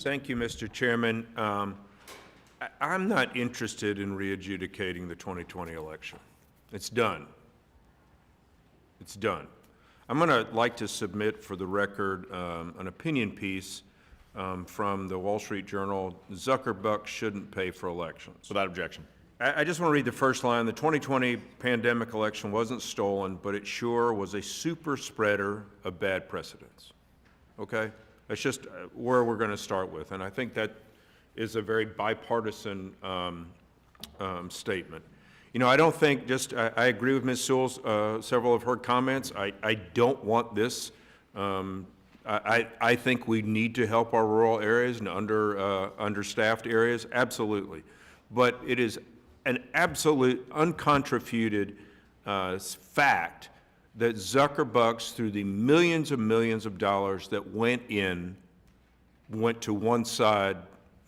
Thank you, Mr. Chairman. I'm not interested in re-adjudicating the 2020 election. It's done. It's done. I'm going to like to submit for the record an opinion piece from the Wall Street Journal, Zuckerbucks shouldn't pay for elections. Without objection. I just want to read the first line. The 2020 pandemic election wasn't stolen, but it sure was a super spreader of bad precedents. Okay? That's just where we're going to start with. And I think that is a very bipartisan statement. You know, I don't think I agree with Ms. Sewell's several of her comments. I don't want this. I think we need to help our rural areas and understaffed areas, absolutely. But it is an absolute uncontroverted fact that Zuckerbucks, through the millions of dollars that went to one side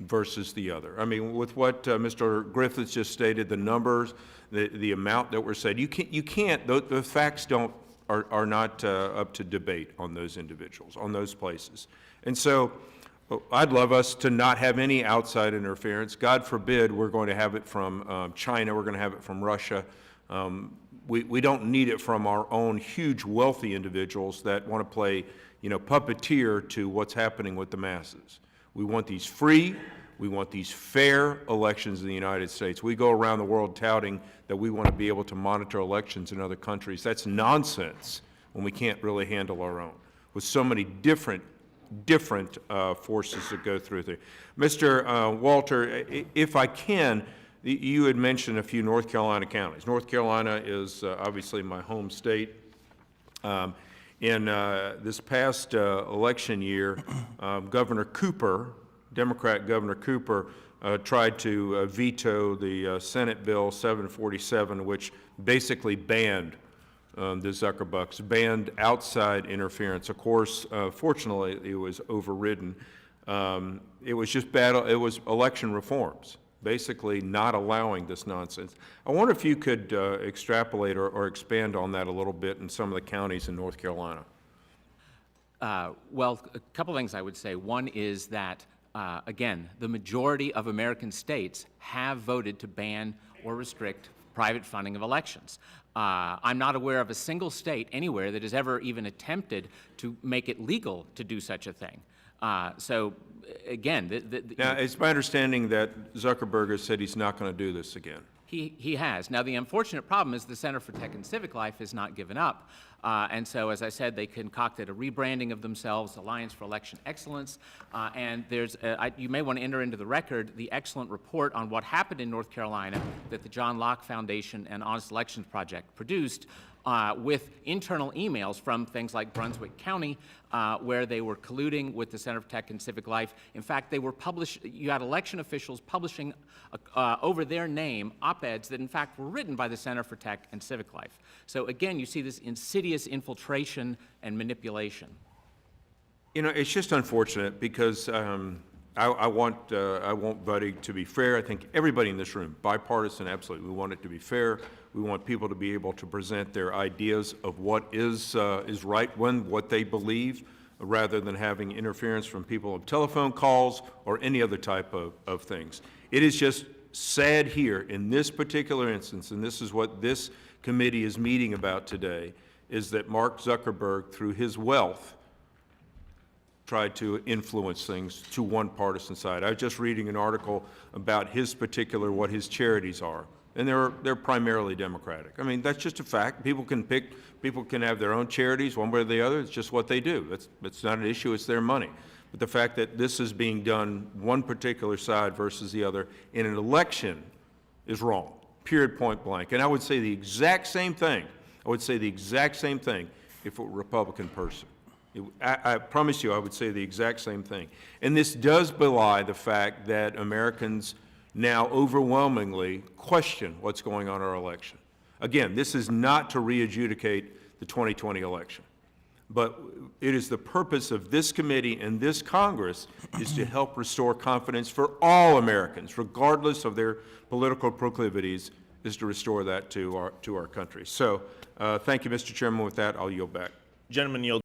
versus the other. I mean, with what Mr. Griffiths just stated, the numbers, the amount that were said, you can't. The facts are not up to debate on those individuals, on those places. And so I'd love us to not have any outside interference. God forbid we're going to have it from China, we're going to have it from Russia. We don't need it from our own huge wealthy individuals that want to play, you know, puppeteer to what's happening with the masses. We want these free, we want these fair elections in the United States. We go around the world touting that we want to be able to monitor elections in other countries. That's nonsense when we can't really handle our own, with so many different forces that go through there. Mr. Walter, if I can, you had mentioned a few North Carolina counties. North Carolina is obviously my home state. In this past election year, Governor Cooper, Democrat Governor Cooper, tried to veto the Senate Bill 747, which basically banned the Zuckerbucks, banned outside interference. Of course, fortunately, it was overridden. It was just it was election reforms, basically not allowing this nonsense. I wonder if you could extrapolate or expand on that a little bit in some of the counties in North Carolina. Well, a couple things I would say. One is that, again, the majority of American states have voted to ban or restrict private funding of elections. I'm not aware of a single state anywhere that has ever even attempted to make it legal to do such a thing. So, again, now, it's my understanding that Zuckerberg has said he's not going to do this again. He has. Now, the unfortunate problem is the Center for Tech and Civic Life has not given up. And so, as I said, they concocted a rebranding of themselves, Alliance for Election Excellence. And there's, you may want to enter into the record the excellent report on what happened in North Carolina that the John Locke Foundation and Honest Elections Project produced, with internal emails from things like Brunswick County, where they were colluding with the Center for Tech and Civic Life. In fact, they were you had election officials publishing over their name op-eds that in fact were written by the Center for Tech and Civic Life. So again, you see this insidious infiltration and manipulation. You know, it's just unfortunate because I want voting to be fair. I think everybody in this room, bipartisan, absolutely, we want it to be fair. We want people to be able to present their ideas of what is right, what they believe, rather than having interference from people of telephone calls or any other type of things. It is just sad here in this particular instance, and this is what this committee is meeting about today, is that Mark Zuckerberg, through his wealth, tried to influence things to one partisan side. I was just reading an article about what his charities are, and they're primarily Democratic. I mean, that's just a fact. People can have their own charities one way or the other. It's just what they do. That's not an issue. It's their money. But the fact that this is being done one particular side versus the other in an election is wrong, period, point blank. And I would say the exact same thing. I would say the exact same thing if it were a Republican person. I promise you I would say the exact same thing. And this does belie the fact that Americans now overwhelmingly question what's going on in our election. Again, this is not to re-adjudicate the 2020 election, but it is the purpose of this committee and this Congress is to help restore confidence for all Americans, regardless of their political proclivities, is to restore that to our country. So thank you, Mr. Chairman. With that, I'll yield back. Gentleman yield.